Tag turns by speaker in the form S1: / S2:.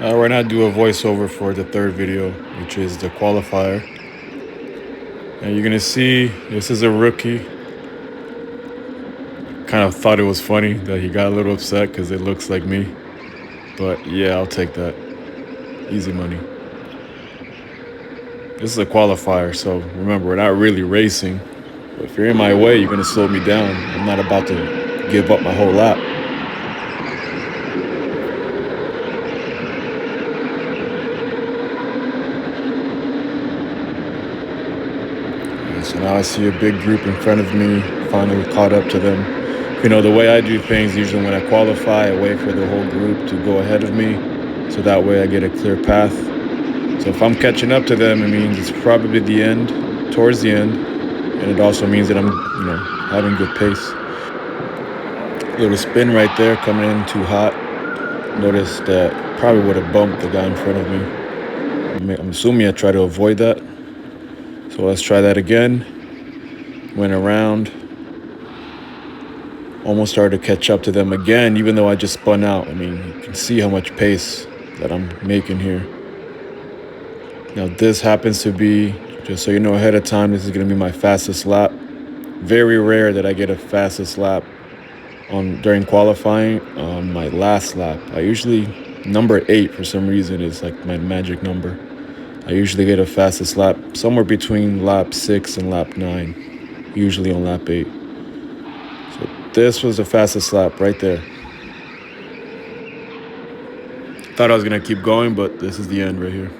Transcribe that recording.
S1: We're gonna do a voiceover for the third video, which is the qualifier. And you're gonna see this is a rookie. Kind of thought it was funny that he got a little upset because it looks like me. But yeah, I'll take that. Easy money. This is a qualifier, so remember, we're not really racing. But if you're in my way, you're gonna slow me down. I'm not about to give up my whole lap. So now I see a big group in front of me, finally caught up to them. You know, the way I do things, usually when I qualify, I wait for the whole group to go ahead of me, so that way I get a clear path. So if I'm catching up to them, it means it's probably the end, towards the end, and it also means that I'm, having good pace. Little spin right there, coming in too hot. Notice that probably would have bumped the guy in front of me. I'm assuming I try to avoid that. So let's try that again. Went around. Almost started to catch up to them again, even though I just spun out. I mean, you can see how much pace that I'm making here. Now this happens to be, just so you know ahead of time, this is going to be my fastest lap. Very rare that I get a fastest lap during qualifying on my last lap. I usually, number 8 for some reason is like my magic number. I usually get a fastest lap somewhere between lap 6 and lap 9, usually on lap 8. So this was the fastest lap right there. Thought I was gonna keep going, but this is the end right here.